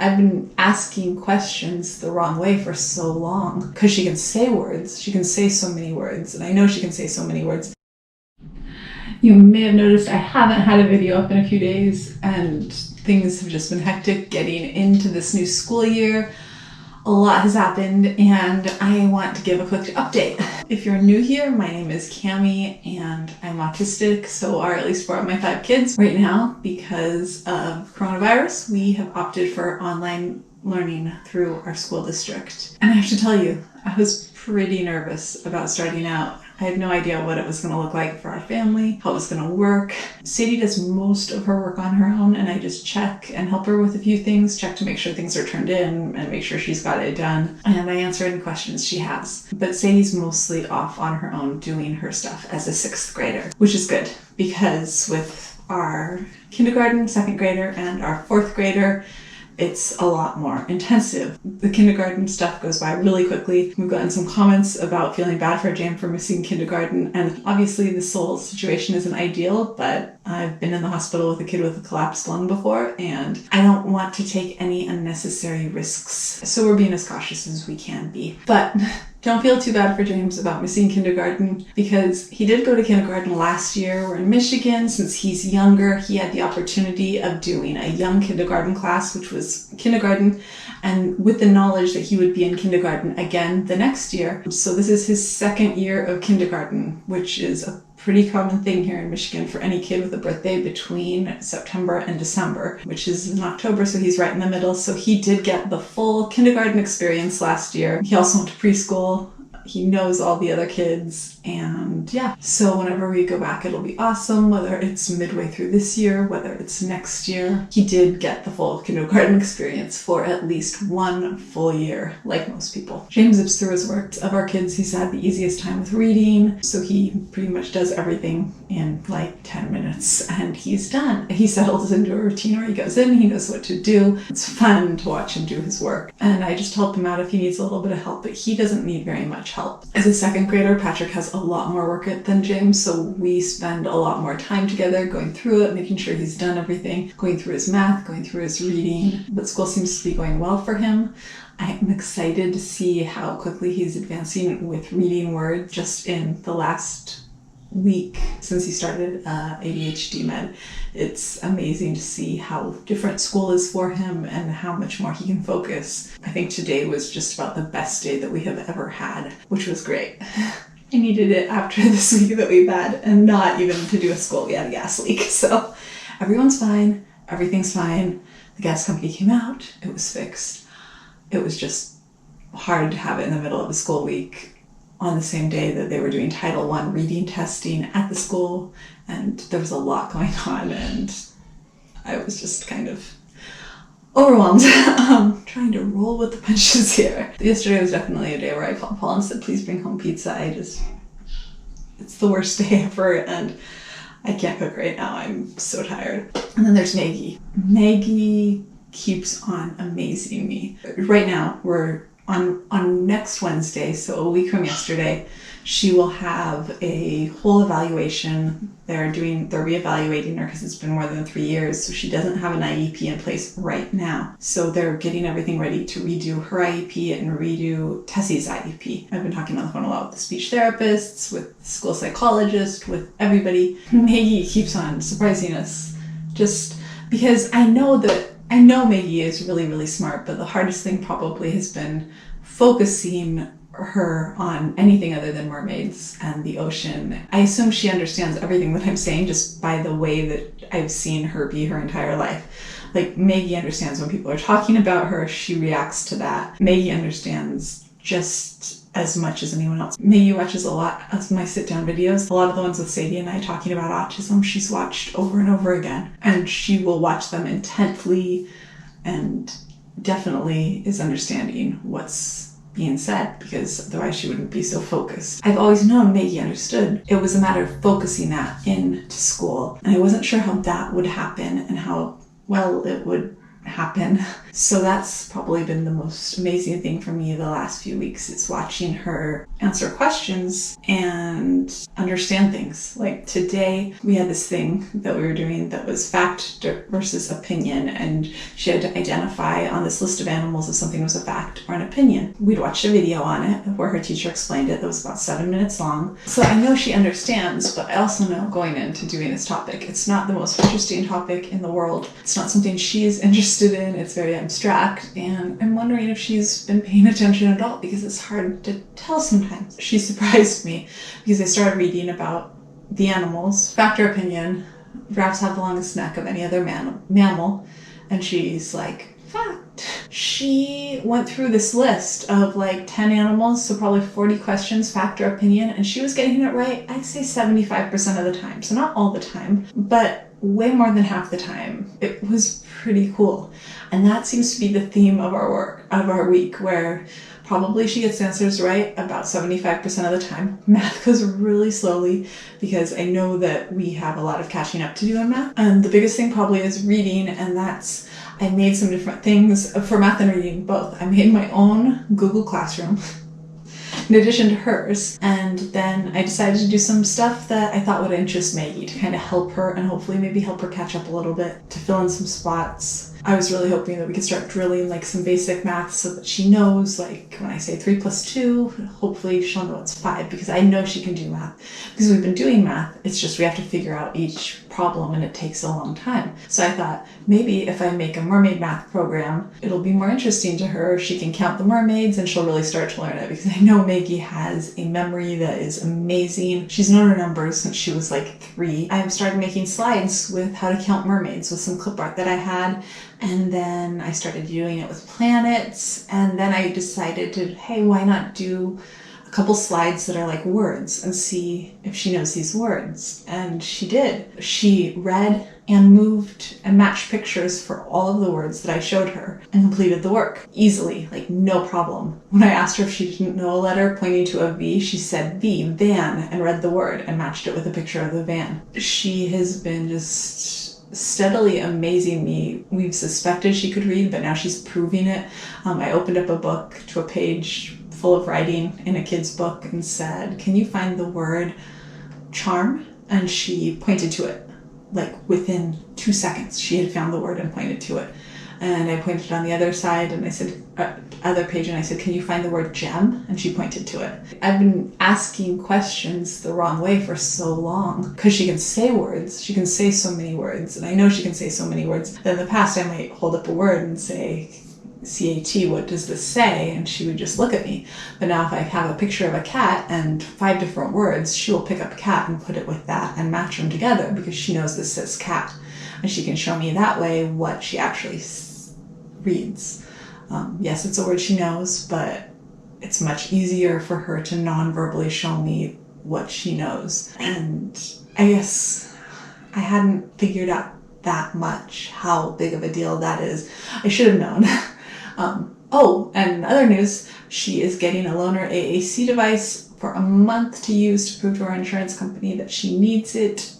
I've been asking questions the wrong way for so long because she can say words. She can say so many words, and I know she can say so many words. You may have noticed I haven't had a video up in a few days, and things have just been hectic getting into this new school year. A lot has happened, and I want to give a quick update. If you're new here, my name is Cammie, and I'm autistic, so are at least 4 of my 5 kids. Right now, because of coronavirus, we have opted for online learning through our school district. And I have to tell you, I was pretty nervous about starting out. I had no idea what it was going to look like for our family, how it was going to work. Sadie does most of her work on her own, and I just check and help her with a few things, check to make sure things are turned in and make sure she's got it done. And I answer any questions she has. But Sadie's mostly off on her own doing her stuff as a 6th grader, which is good because with our kindergarten, 2nd grader, and our 4th grader, it's a lot more intensive. The kindergarten stuff goes by really quickly. We've gotten some comments about feeling bad for Jam for missing kindergarten, and obviously this whole situation isn't ideal, but I've been in the hospital with a kid with a collapsed lung before, and I don't want to take any unnecessary risks. So we're being as cautious as we can be. But don't feel too bad for James about missing kindergarten, because he did go to kindergarten last year. We're in Michigan. Since he's younger, he had the opportunity of doing a young kindergarten class, which was kindergarten, and with the knowledge that he would be in kindergarten again the next year. So this is his 2nd year of kindergarten, which is a pretty common thing here in Michigan for any kid with a birthday between September and December, which is in October, so he's right in the middle. So he did get the full kindergarten experience last year. He also went to preschool. He knows all the other kids, and yeah. So whenever we go back, it'll be awesome, whether it's midway through this year, whether it's next year. He did get the full kindergarten experience for at least 1 full year, like most people. James zips through his work. Of our kids, he's had the easiest time with reading, so he pretty much does everything in like 10 minutes, and he's done. He settles into a routine where he goes in, he knows what to do. It's fun to watch him do his work, and I just help him out if he needs a little bit of help, but he doesn't need very much help. As a 2nd grader, Patrick has a lot more work than James, so we spend a lot more time together going through it, making sure he's done everything, going through his math, going through his reading. But school seems to be going well for him. I'm excited to see how quickly he's advancing with reading words. Just in the last week since he started ADHD med, it's amazing to see how different school is for him and how much more he can focus. I think today was just about the best day that we have ever had, which was great. I needed it after this week that we've had, and not even to do a school. We had a gas leak, so everyone's fine, everything's fine. The gas company came out, it was fixed. It was just hard to have it in the middle of the school week on the same day that they were doing Title I reading testing at the school, and there was a lot going on, and I was just kind of overwhelmed. Trying to roll with the punches here. Yesterday was definitely a day where I called Paul and said, please bring home pizza. It's the worst day ever, and I can't cook right now. I'm so tired. And then there's Maggie. Maggie keeps on amazing me. Right now, we're on next Wednesday, so a week from yesterday, she will have a whole evaluation. They're reevaluating her because it's been more than 3 years, so she doesn't have an IEP in place right now. So they're getting everything ready to redo her IEP and redo Tessie's IEP. I've been talking on the phone a lot with the speech therapists, with the school psychologist, with everybody. Maggie keeps on surprising us, just because I know Maggie is really, really smart, but the hardest thing probably has been focusing her on anything other than mermaids and the ocean. I assume she understands everything that I'm saying just by the way that I've seen her be her entire life. Like, Maggie understands when people are talking about her, she reacts to that. Maggie understands just as much as anyone else. Maggie watches a lot of my sit-down videos. A lot of the ones with Sadie and I talking about autism, she's watched over and over again. And she will watch them intently and definitely is understanding what's being said, because otherwise she wouldn't be so focused. I've always known Maggie understood. It was a matter of focusing that into school. And I wasn't sure how that would happen and how well it would happen. So that's probably been the most amazing thing for me the last few weeks, is watching her answer questions and understand things. Like today we had this thing that we were doing that was fact versus opinion, and she had to identify on this list of animals if something was a fact or an opinion. We'd watched a video on it where her teacher explained it that was about 7 minutes long. So I know she understands, but I also know going into doing this topic, it's not the most interesting topic in the world. It's not something she's interested in. It's very abstract, and I'm wondering if she's been paying attention at all, because it's hard to tell sometimes. She surprised me because I started reading about the animals. Fact or opinion, giraffes have the longest neck of any other mammal, and she's like, fact. She went through this list of like 10 animals, so probably 40 questions, fact or opinion, and she was getting it right, I'd say 75% of the time. So not all the time, but way more than half the time. It was pretty cool. And that seems to be the theme of our week, where probably she gets answers right about 75% of the time. Math goes really slowly because I know that we have a lot of catching up to do in math. And the biggest thing probably is reading, and that's, I made some different things for math and reading both. I made my own Google Classroom in addition to hers, and then I decided to do some stuff that I thought would interest Maggie to kind of help her and hopefully maybe help her catch up a little bit, to fill in some spots. I was really hoping that we could start drilling like some basic math so that she knows, like when I say 3 plus 2, hopefully she'll know it's 5, because I know she can do math. Because we've been doing math, it's just we have to figure out each problem and it takes a long time. So I thought maybe if I make a mermaid math program, it'll be more interesting to her. She can count the mermaids and she'll really start to learn it, because I know Maggie has a memory that is amazing. She's known her numbers since she was like 3. I started making slides with how to count mermaids with some clip art that I had. And then I started doing it with planets. And then I decided to, hey, why not do a couple slides that are like words and see if she knows these words. And she did. She read and moved and matched pictures for all of the words that I showed her and completed the work easily, like no problem. When I asked her if she didn't know a letter pointing to a V, she said V, van, and read the word and matched it with a picture of the van. She has been just steadily amazing me. We've suspected she could read, but now she's proving it. I opened up a book to a page full of writing in a kid's book and said, can you find the word charm? And she pointed to it. Like within 2 seconds, she had found the word and pointed to it. And I pointed on the other side and I said, other page, and I said, can you find the word gem? And she pointed to it. I've been asking questions the wrong way for so long, because she can say words. She can say so many words, and I know she can say so many words that in the past I might hold up a word and say, CAT, what does this say? And she would just look at me. But now if I have a picture of a cat and 5 different words, she will pick up cat and put it with that and match them together, because she knows this says cat. And she can show me that way what she actually reads. Yes, it's a word she knows, but it's much easier for her to non-verbally show me what she knows. And I guess I hadn't figured out that much how big of a deal that is. I should have known. Oh, and other news, she is getting a loaner AAC device for a month to use to prove to our insurance company that she needs it.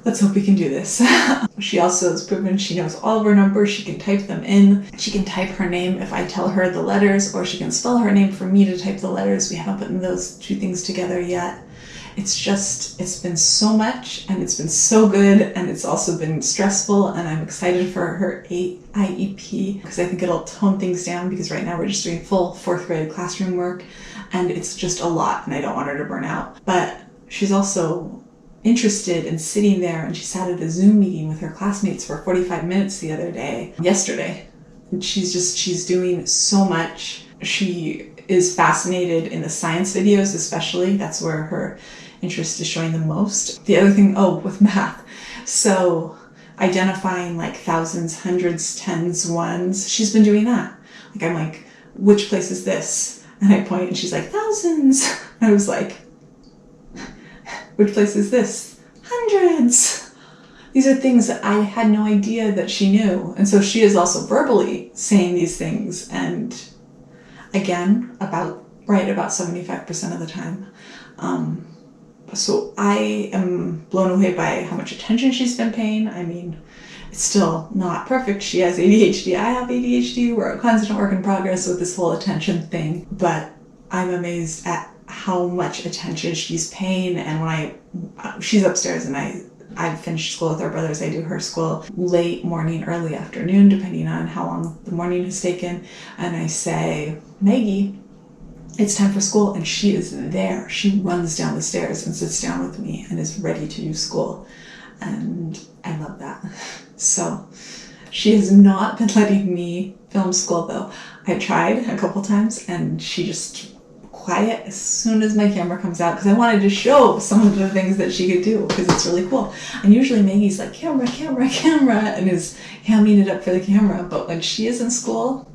Let's hope we can do this. She also has proven she knows all of her numbers. She can type them in. She can type her name if I tell her the letters, or she can spell her name for me to type the letters. We haven't put those 2 things together yet. It's been so much, and it's been so good, and it's also been stressful, and I'm excited for her IEP because I think it'll tone things down, because right now we're just doing full 4th grade classroom work, and it's just a lot, and I don't want her to burn out. But she's also interested in sitting there, and she sat at a Zoom meeting with her classmates for 45 minutes yesterday. And she's doing so much. She is fascinated in the science videos, especially. That's where her interest is showing the most. The other thing, with math. So identifying like thousands, hundreds, tens, ones. She's been doing that. Like I'm like, which place is this? And I point and she's like, thousands. And I was like, which place is this? Hundreds. These are things that I had no idea that she knew. And so she is also verbally saying these things. And again, about 75% of the time. So I am blown away by how much attention she's been paying. I mean, It's still not perfect. She has ADHD. I have ADHD. We're a constant work in progress with this whole attention thing. But I'm amazed at how much attention she's paying. And when she's upstairs and I've finished school with our brothers. I do her school late morning, early afternoon, depending on how long the morning has taken. And I say, Maggie, it's time for school. And she is there. She runs down the stairs and sits down with me and is ready to do school. And I love that. So she has not been letting me film school though. I tried a couple times and she just quiet as soon as my camera comes out, because I wanted to show some of the things that she could do, because it's really cool. And usually Maggie's like, camera, camera, camera, and is hamming it up for the camera. But when she is in school,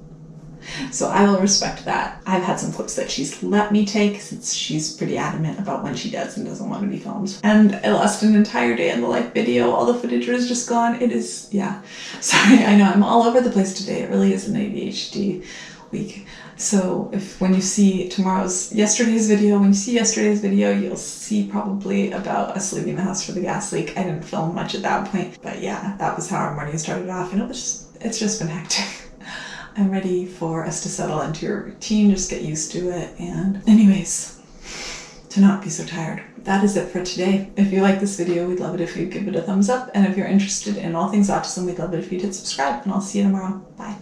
so I will respect that. I've had some clips that she's let me take, since she's pretty adamant about when she does and doesn't want to be filmed. And I lost an entire day in the live video. All the footage was just gone. It is, yeah. Sorry, I know I'm all over the place today. It really is an ADHD week. So when you see yesterday's video, you'll see probably about us leaving the house for the gas leak. I didn't film much at that point, but yeah, that was how our morning started off, and it's just been hectic. I'm ready for us to settle into a routine, just get used to it, and anyways, to not be so tired. That is it for today. If you like this video, we'd love it if you'd give it a thumbs up, and if you're interested in all things autism, we'd love it if you'd hit subscribe, and I'll see you tomorrow. Bye.